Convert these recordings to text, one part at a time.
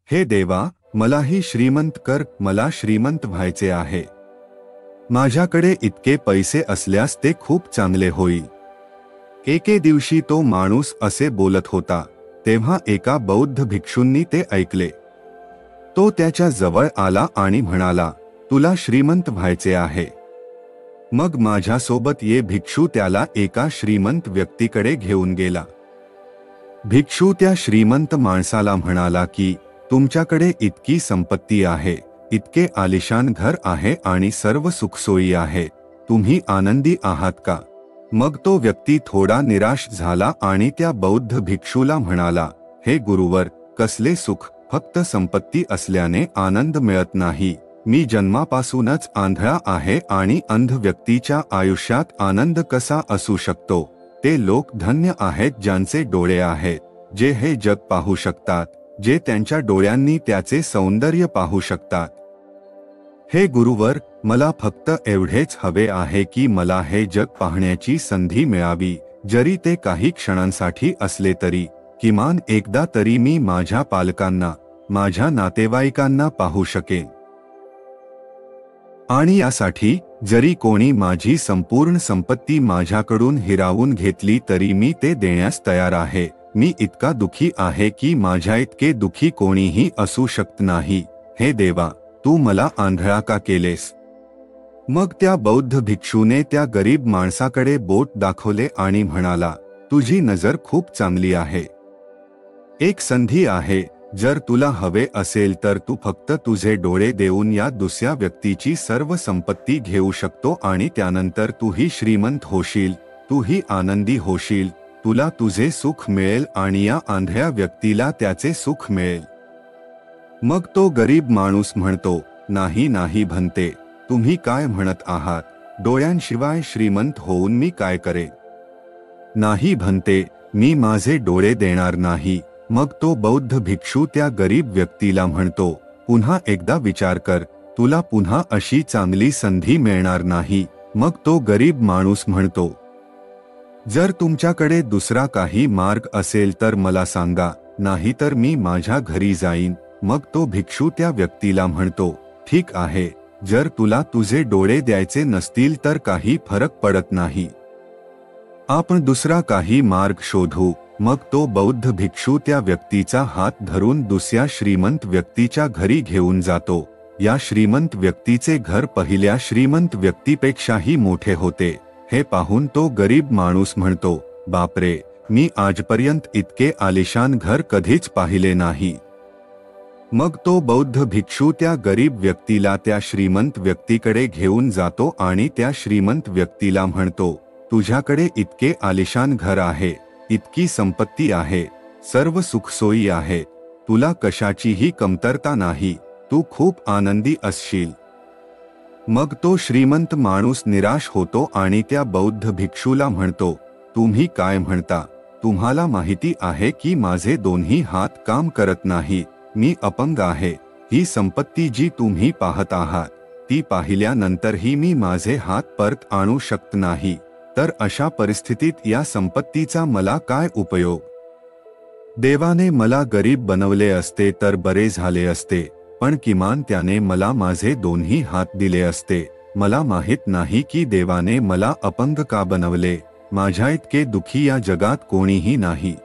हे देवा, मलाही श्रीमंत कर, मला श्रीमंत व्हायचे आहे। माझ्याकडे इतके पैसे असल्यास ते खूप चांगले होईल। एके दिवशी तो माणूस असे बोलत होता, तेव्हा एका बौद्ध भिक्षूंनी ते ऐकले। तो त्याच्या जवळ आला आणि म्हणाला, तुला श्रीमंत व्हायचे आहे, मग माझ्यासोबत ये। भिक्षू त्याला एका श्रीमंत व्यक्तीकडे घेऊन गेला। भिक्षू त्या श्रीमंत माणसाला म्हणाला की तुमच्याकडे इतकी संपत्ती आहे, इतके आलिशान घर आहे आणि सर्व सुखसोयी आहे, तुम्ही आनंदी आहात का? मग तो व्यक्ती थोडा निराश झाला आणि त्या बौद्ध भिक्षूला म्हणाला, हे गुरुवर, कसले सुख, फक्त संपत्ती असल्याने आनंद मिळत नाही। मी जन्मापासूनच आंधळा आहे आणि अंध व्यक्तीच्या आयुष्यात आनंद कसा असू शकतो? ते लोक धन्य आहेत ज्यांचे डोळे आहेत, जे हे जग पाहू शकतात, जे त्यांच्या डोळ्यांनी त्याचे सौंदर्य पाहू शकतात। हे गुरुवर, मला फक्त एवढेच हवे आहे की मला हे जग पाहण्याची संधी मिळावी, जरी ते काही क्षणांसाठी असले तरी। किमान एकदा तरी मी माझ्या पालकांना, माझ्या नातेवाईकांना पाहू शकेन। आणि यासाठी जरी कोणी माझी संपूर्ण संपत्ती माझ्याकडून हिरावून घेतली तरी मी ते देण्यास तयार आहे। मी इतका दुखी आहे की माझ्या इतके दुखी कोणीही असू शकत नाही। हे देवा, तू मला आंधळा का केलेस? मग त्या बौद्ध भिक्षूने त्या गरीब माणसाकडे बोट दाखवले आणि म्हणाला, तुझी नजर खूप चांगली आहे, एक संधी आहे, जर तुला हवे असेल तर तू फक्त तुझे डोळे देऊन या दुसऱ्या व्यक्तीची सर्व संपत्ती घेऊ शकतो आणि त्यानंतर तूही श्रीमंत होशील, तूही आनंदी होशील, तुला तुझे सुख मिळेल आणि या आंधळ्या व्यक्तीला त्याचे सुख मिळेल। मग तो गरीब माणूस म्हणतो, नाही नाही भंते, तुम्ही काय म्हणत आहात? डोळ्यांशिवाय श्रीमंत होऊन मी काय करेन? नाही भंते, मी माझे डोळे देणार नाही। मग तो बौद्ध भिक्षू त्या गरीब व्यक्तीला म्हणतो, पुन्हा एकदा विचार कर, तुला पुन्हा अशी चांगली संधी मिळणार नाही। मग तो गरीब माणूस म्हणतो, जर तुमच्याकडे दुसरा काही मार्ग असेल तर मला सांगा, नाहीतर मी माझ्या घरी जाईन। मग तो भिक्षू त्या व्यक्तीला म्हणतो, ठीक आहे, जर तुला तुझे डोळे द्यायचे नसतील तर काही फरक पडत नाही, आपण दुसरा काही मार्ग शोधू। मग तो बौद्ध भिक्षू त्या व्यक्तीचा हात धरून दुसऱ्या श्रीमंत व्यक्तीच्या घरी घेऊन जातो। या श्रीमंत व्यक्तीचे घर पहिल्या श्रीमंत व्यक्तीपेक्षाही मोठे होते। हे पाहून तो गरीब माणूस म्हणतो, बापरे, मी आजपर्यंत इतके आलिशान घर कधीच पाहिले नाही। मग तो बौद्ध भिक्षू त्या गरीब व्यक्तीला त्या श्रीमंत व्यक्तीकडे घेऊन जातो आणि त्या श्रीमंत व्यक्तीला म्हणतो, तुझ्याकडे इतके आलिशान घर आहे, इतकी संपत्ती आहे, सर्व सुखसोयी आहे, तुला कशाचीही कमतरता नाही, तू खूप आनंदी असशील। मग तो श्रीमंत माणूस निराश होतो आणि त्या बौद्ध भिक्षूला म्हणतो, तुम्ही काय म्हणता? तुम्हाला माहिती आहे की माझे दोन्ही हात काम करत नाहीत, मी अपंग आहे। ही संपत्ती जी तुम्ही पाहत आहात, ती पाहिल्यानंतरही मी माझे हात परत आणू शकत नाही, तर अशा परिस्थितीत या संपत्तीचा मला काय उपयोग? देवाने मला गरीब बनवले असते तर बरे झाले असते, पण किमान त्याने मला माझे दोन्ही हात दिले असते। मला माहित नाही की देवाने मला अपंग का बनवले, माझ्या इतके दुखी या जगात कोणीही नाही।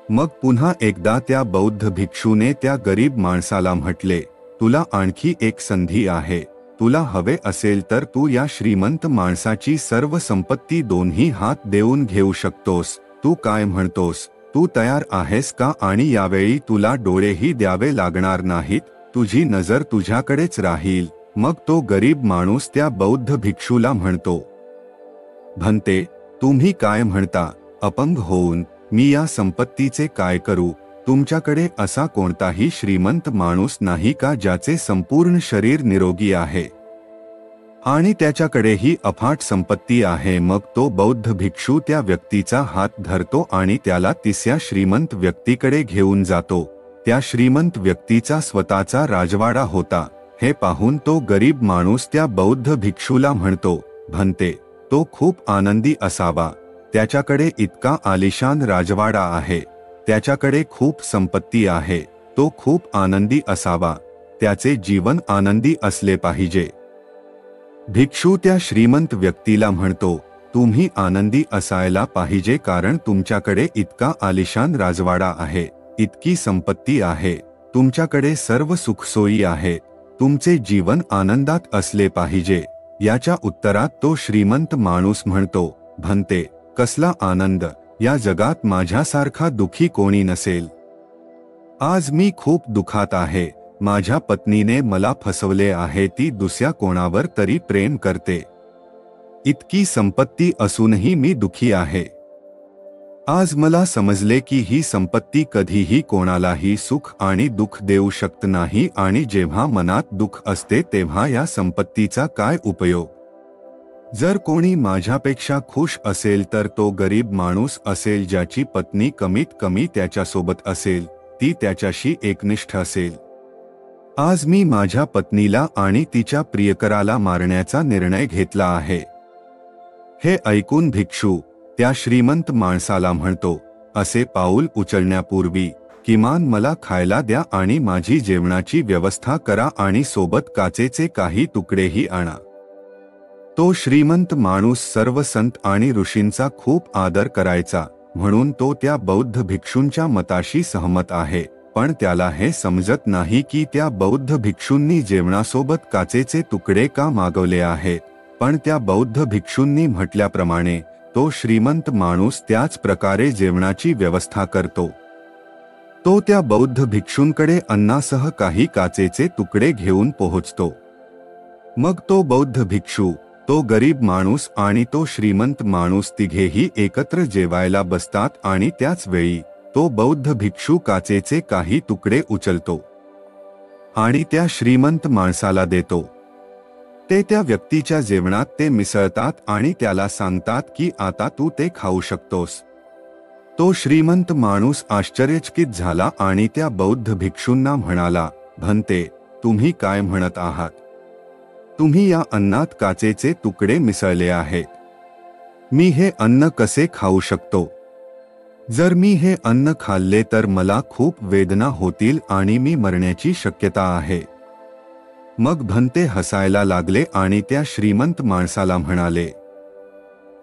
मग पुन्हा एकदा त्या बौद्ध भिक्षूने त्या गरीब माणसाला म्हटले, तुला आणखी एक संधी आहे, तुला हवे असेल तर तू या श्रीमंत माणसाची सर्व संपत्ती दोन्ही हात देऊन घेऊ शकतोस। तू काय म्हणतोस? तू तयार आहेस का? आणि यावेळी तुला डोळेही द्यावे लागणार नाहीत, तुझी नजर तुझ्याकडेच राहील। मग तो गरीब माणूस त्या बौद्ध भिक्षूला म्हणतो, भंते, तुम्ही काय म्हणता? अपंग होऊन मी या संपत्तीचे काय करू? तुमच्याकडे असा कोणताही श्रीमंत माणूस नाही का ज्याचे संपूर्ण शरीर निरोगी आहे आणि त्याच्याकडेही अफाट संपत्ती आहे? मग तो बौद्ध भिक्षू त्या व्यक्तीचा हात धरतो आणि त्याला तिसऱ्या श्रीमंत व्यक्तीकडे घेऊन जातो। त्या श्रीमंत व्यक्तीचा स्वतःचा राजवाडा होता। हे पाहून तो गरीब माणूस त्या बौद्ध भिक्षूला म्हणतो, भंते, तो खूप आनंदी असावा, त्याच्याकडे इतका आलिशान राजवाडा आहे, त्याच्याकडे खूप संपत्ती आहे, तो खूप आनंदी असावा, त्याचे जीवन आनंदी असले पाहिजे. भिक्षू त्या श्रीमंत व्यक्तीला म्हणतो, तुम्ही आनंदी असायला पाहिजे कारण तुमच्याकडे इतका आलिशान राजवाडा आहे, इतकी संपत्ती आहे, तुमच्याकडे सर्व सुखसोयी आहे, तुमचे जीवन आनंदात असले पाहिजे. याच्या उत्तरात तो श्रीमंत माणूस म्हणतो, भंते, कसला आनंद, या जगात माझ्यासारखा दुःखी कोणी नसेल. आज मी खूप दुःखात आहे. माझ्या पत्नीने मला फसवले आहे, ती दुसऱ्या कोणावर तरी प्रेम करते. इतकी संपत्ती असूनही मी दुःखी आहे. आज मला समजले की ही संपत्ती कधीही कोणालाही सुख आणि दुःख देऊ शकत नाही आणि जेव्हा मनात दुःख असते तेव्हा या संपत्तीचा काय उपयोग. जर कोणी माझ्यापेक्षा खुश असेल तर तो गरीब माणूस असेल ज्याची पत्नी कमीत कमी त्याच्यासोबत असेल, ती त्याच्याशी एकनिष्ठ असेल. आज मी माझ्या पत्नीला आणि तिच्या प्रियकराला मारण्याचा निर्णय घेतला आहे. हे ऐकून भिक्षू त्या श्रीमंत माणसाला म्हणतो, असे पाऊल उचलण्यापूर्वी किमान मला खायला द्या आणि माझी जेवणाची व्यवस्था करा आणि सोबत काचेचे काही तुकडेही आणा. तो श्रीमंत माणूस सर्व संत आणि ऋषींचा खूप आदर करायचा, म्हणून तो त्या बौद्ध भिक्षूंच्या मताशी सहमत आहे. पण त्याला हे समजत नाही की त्या बौद्ध भिक्षूंनी जेवणासोबत काचेचे तुकडे का मागवले आहेत. पण त्या बौद्ध भिक्षूंनी म्हटल्याप्रमाणे तो श्रीमंत माणूस त्याच प्रकारे जेवणाची व्यवस्था करतो. तो त्या बौद्ध भिक्षूंकडे अन्नासह काही काचेचे तुकडे घेऊन पोहोचतो. मग तो बौद्ध भिक्षू, तो गरीब माणूस आणि तो श्रीमंत माणूस तिघेही एकत्र जेवायला बसतात आणि त्याच वेळी तो बौद्ध भिक्षू काचेचे काही तुकडे उचलतो आणि त्या श्रीमंत माणसाला देतो. ते त्या व्यक्तीच्या जेवणात ते मिसळतात आणि त्याला सांगतात की आता तू ते खाऊ शकतोस. तो श्रीमंत माणूस आश्चर्यचकित झाला आणि त्या बौद्ध भिक्षूंना म्हणाला, भंते, तुम्ही काय म्हणत आहात? तुम्ही या अन्नात काचेचे तुकडे मिसळले आहेत. मी हे अन्न कसे खाऊ शकतो? जर मी हे अन्न खाल्ले तर मला खूप वेदना होतील आणि मी मरण्याची शक्यता आहे. मग भंते हसायला लागले आणि त्या श्रीमंत माणसाला म्हणाले,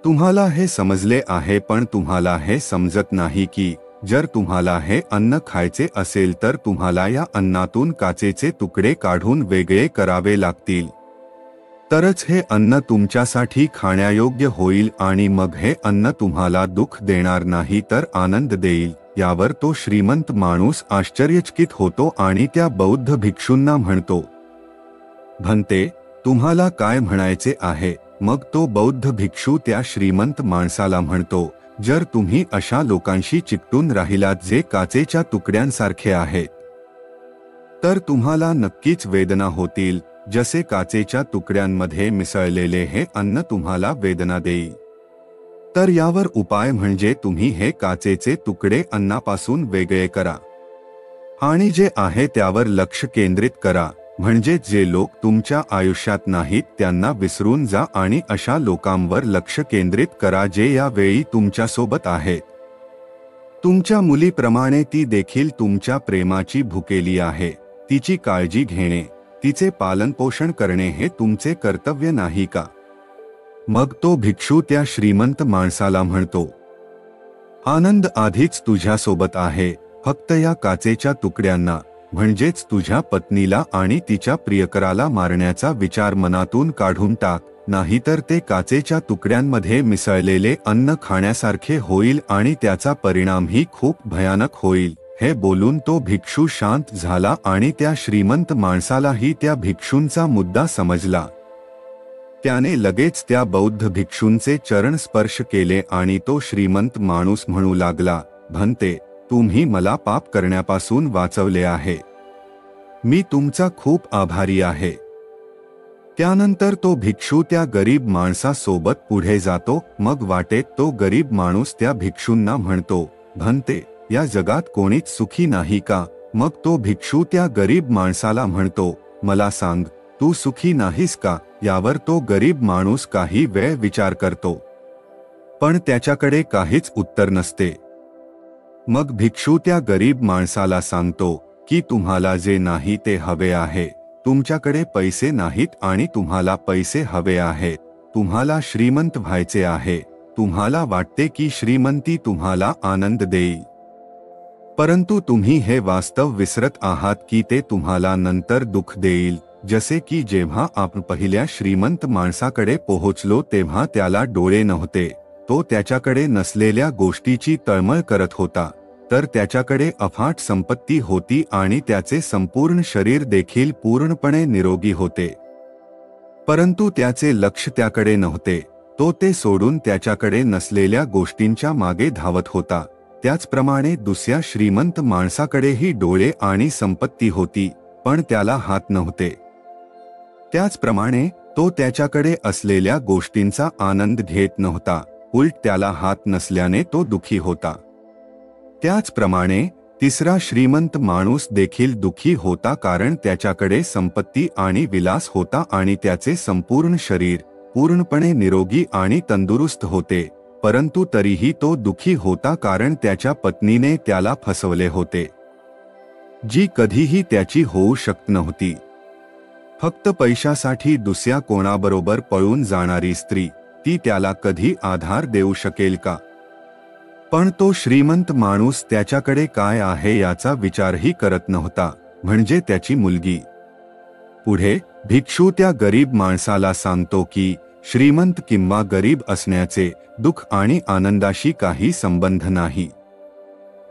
तुम्हाला हे समजले आहे पण तुम्हाला हे समजत नाही की जर तुम्हाला हे अन्न खायचे असेल तर तुम्हाला या अन्नातून काचेचे तुकडे काढून वेगळे करावे लागतील. तरच हे अन्न तुमच्यासाठी खाण्यायोग्य होईल आणि मग हे अन्न तुम्हाला दुःख देणार नाही तर आनंद देईल. यावर तो श्रीमंत माणूस आश्चर्यचकित होतो आणि त्या बौद्ध भिक्षूंना म्हणतो, भंते, तुम्हाला काय म्हणायचे आहे? मग तो बौद्ध भिक्षू त्या श्रीमंत माणसाला म्हणतो, जर तुम्ही अशा लोकांशी चिकटून राहिलात जे काचेच्या तुकड्यांसारखे आहेत तर तुम्हाला नक्कीच वेदना होतील. जसे काचेच्या तुकड्यांमध्ये मिसळलेले हे अन्न तुम्हाला वेदना देईल. तर यावर उपाय म्हणजे तुम्ही हे काचेचे तुकडे अन्नापासून वेगळे करा आणि जे आहे त्यावर लक्ष केंद्रित करा. म्हणजे जे लोक तुमच्या आयुष्यात नाहीत त्यांना विसरून जा आणि अशा लोकांवर लक्ष केंद्रित करा जे या वेळी तुमच्यासोबत आहेत. तुमच्या मुलीप्रमाणे ती देखील तुमच्या प्रेमाची भुकेली आहे. तिची काळजी घेणे, तिचे पालनपोषण करणे हे तुमचे कर्तव्य नाही का? मग तो भिक्षू त्या श्रीमंत माणसाला म्हणतो, आनंद आधीच तुझ्यासोबत आहे. फक्त या काचेच्या तुकड्यांना म्हणजेच तुझ्या पत्नीला आणि तिच्या प्रियकराला मारण्याचा विचार मनातून काढून टाक, नाहीतर ते काचेच्या तुकड्यांमध्ये मिसळलेले अन्न खाण्यासारखे होईल आणि त्याचा परिणामही खूप भयानक होईल. हे बोलून तो भिक्षू शांत झाला आणि त्या श्रीमंत माणसालाही त्या भिक्षूंचा मुद्दा समजला. त्याने लगेच त्या बौद्ध भिक्षूंचे चरण स्पर्श केले आणि तो श्रीमंत माणूस म्हणू लागला, भंते, तुम्ही मला पाप करण्यापासून वाचवले आहे. मी तुमचा खूप आभारी आहे. त्यानंतर तो भिक्षू त्या गरीब माणसासोबत पुढे जातो. मग वाटेत तो गरीब माणूस त्या भिक्षूंना म्हणतो, भंते, या जगात कोणीच सुखी नाही का? मग तो भिक्षू त्या गरीब माणसाला म्हणतो, मला सांग, तू सुखी नाहीस का? यावर तो गरीब माणूस काही वेळ विचार करतो, पण त्याच्याकडे काहीच उत्तर नसते. मग भिक्षू त्या गरीब माणसाला सांगतो की तुम्हाला जे नाही ते हवे आहे. तुमच्याकडे पैसे नाहीत आणि तुम्हाला पैसे हवे आहेत. तुम्हाला श्रीमंत व्हायचे आहे. तुम्हाला वाटते की श्रीमंती तुम्हाला आनंद देईल, परंतु तुम्ही हे वास्तव विसरत आहात की ते तुम्हाला नंतर दुःख देईल. जसे की जेव्हा आपण पहिल्या श्रीमंत माणसाकडे पोहोचलो तेव्हा त्याला डोळे नव्हते. तो त्याच्याकडे नसलेल्या गोष्टीची तळमळ करत होता. तर त्याच्याकडे अफाट संपत्ती होती आणि त्याचे संपूर्ण शरीर देखील पूर्णपणे निरोगी होते. परंतु त्याचे लक्ष त्याकडे नव्हते. तो ते सोडून त्याच्याकडे नसलेल्या गोष्टींच्या मागे धावत होता. त्याचप्रमाणे दुसऱ्या श्रीमंत माणसाकडेही डोळे आणि संपत्ती होती, पण त्याला हात नव्हते. त्याचप्रमाणे तो त्याच्याकडे असलेल्या गोष्टींचा आनंद घेत नव्हता. उलट त्याला हात नसल्याने तो दुःखी होता. त्याचप्रमाणे तिसरा श्रीमंत माणूस देखील दुःखी होता, कारण त्याच्याकडे संपत्ती आणि विलास होता आणि त्याचे संपूर्ण शरीर पूर्णपणे निरोगी आणि तंदुरुस्त होते. परंतु तरीही तो दुःखी होता, कारण त्याच्या पत्नीने त्याला फसवले होते, जी कधीही त्याची होऊ शकत नव्हती. फक्त पैशासाठी दुसऱ्या कोणाबरोबर पळून जाणारी स्त्री, ती त्याला कधी आधार देऊ शकेल का? पण तो श्रीमंत माणूस त्याच्याकडे काय आहे याचा विचारही करत नव्हता, म्हणजे त्याची मुलगी. पुढे भिक्षू त्या गरीब माणसाला सांगतो की श्रीमंत किंवा गरीब असण्याचे दुःख आणि आनंदाशी काही संबंध नाही.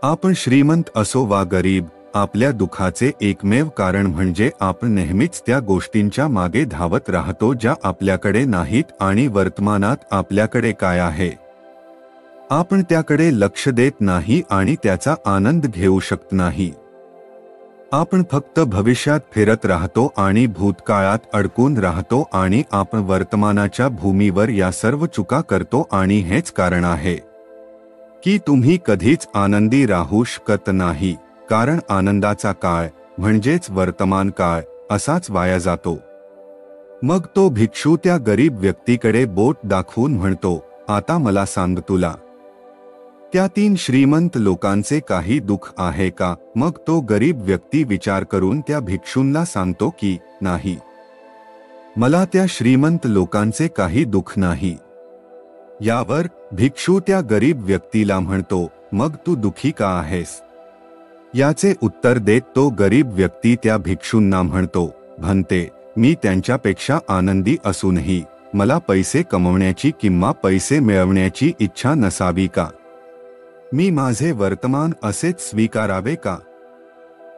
आपण श्रीमंत असो वा गरीब, आपल्या दुःखाचे एकमेव कारण म्हणजे आपण नेहमीच त्या गोष्टींच्या मागे धावत राहतो ज्या आपल्याकडे नाहीत आणि वर्तमानात आपल्याकडे काय आहे आपण त्याकडे लक्ष देत नाही आणि त्याचा आनंद घेऊ शकत नाही. आपण फक्त भविष्यात फिरत राहतो आणि भूतकाळात अडकून राहतो आणि आपण वर्तमानाच्या भूमीवर या सर्व चुका करतो आणि हेच कारण आहे की तुम्ही कधीच आनंदी राहू शकत नाही, कारण आनंदाचा काळ म्हणजेच वर्तमान काळ असाच वाया जातो. मग तो भिक्षू त्या गरीब व्यक्तीकडे बोट दाखवून म्हणतो, आता मला सांग, तुला त्या 3 श्रीमंत लोकांचे काही दुःख आहे का? मग तो गरीब व्यक्ती विचार करून त्या भिक्षूंना सांगतो की नाही, मला त्या श्रीमंत लोकांचे काही दुःख नाही. यावर भिक्षू त्या गरीब व्यक्तीला म्हणतो, मग तू दुःखी का आहेस? याचे उत्तर देत तो गरीब व्यक्ती त्या भिक्षूंना म्हणतो, भंते, मी त्यांच्यापेक्षा आनंदी असूनही मला पैसे कमवण्याची किंवा पैसे मिळवण्याची इच्छा नसावी का? मी माझे वर्तमान असेच स्वीकारावे का?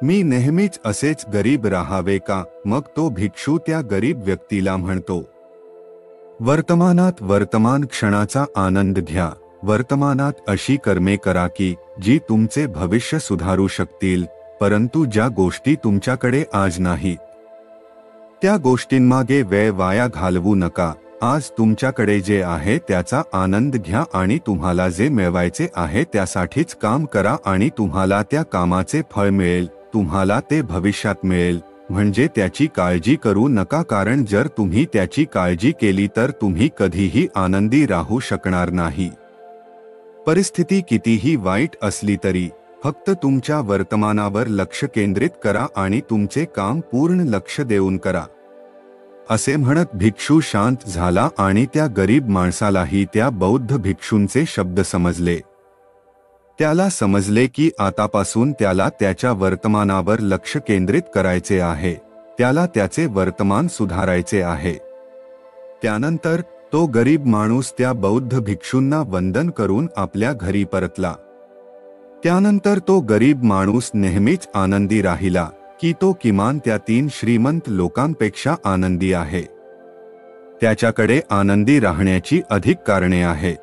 मी नेहमीच असेच गरीब राहावे का? मग तो भिक्षू त्या गरीब व्यक्तीला म्हणतो, वर्तमानात वर्तमान क्षणाचा आनंद घ्या. वर्तमानात अशी कर्मे करा की जी तुमचे भविष्य सुधारू शकतील, परंतु ज्या गोष्टी तुमच्याकडे आज नाहीत त्या गोष्टींमागे वेळ वाया घालवू नका. आज तुमच्याकडे जे आहे त्याचा आनंद घ्या आणि तुम्हाला जे मिळवायचे आहे त्यासाठीच काम करा आणि तुम्हाला त्या कामाचे फळ मिळेल. तुम्हाला ते भविष्यात मिळेल, म्हणजे त्याची काळजी करू नका, कारण जर तुम्ही त्याची काळजी केली तर तुम्ही कधीही आनंदी राहू शकणार नाही. परिस्थिती कितीही वाईट असली तरी फक्त तुमच्या वर्तमानावर लक्ष केंद्रित करा आणि तुमचे काम पूर्ण लक्ष देऊन करा. असे म्हणत भिक्षू शांत झाला आणि त्या गरीब माणसालाही त्या बौद्ध भिक्षूंचे शब्द समजले. त्याला समजले की आतापासून त्याला त्याच्या वर्तमानावर लक्ष केंद्रित करायचे आहे. त्याला त्याचे वर्तमान सुधारायचे आहे. त्यानंतर तो गरीब माणूस त्या बौद्ध भिक्षूंना वंदन करून आपल्या घरी परतला. त्यानंतर तो गरीब माणूस नेहमीच आनंदी राहिला की तो किमान त्या 3 श्रीमंत लोकांपेक्षा आनंदी आहे. त्याच्याकडे आनंदी राहण्याची अधिक कारणे आहेत.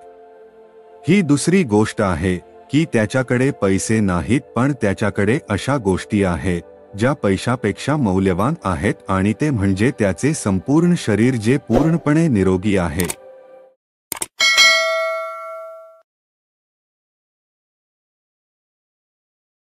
ही दुसरी गोष्ट आहे की त्याच्याकडे पैसे नाहीत, पण त्याच्याकडे अशा गोष्टी आहेत ज्या पैशापेक्षा मौल्यवान आहेत आणि ते म्हणजे त्याचे संपूर्ण शरीर जे पूर्णपणे निरोगी आहे.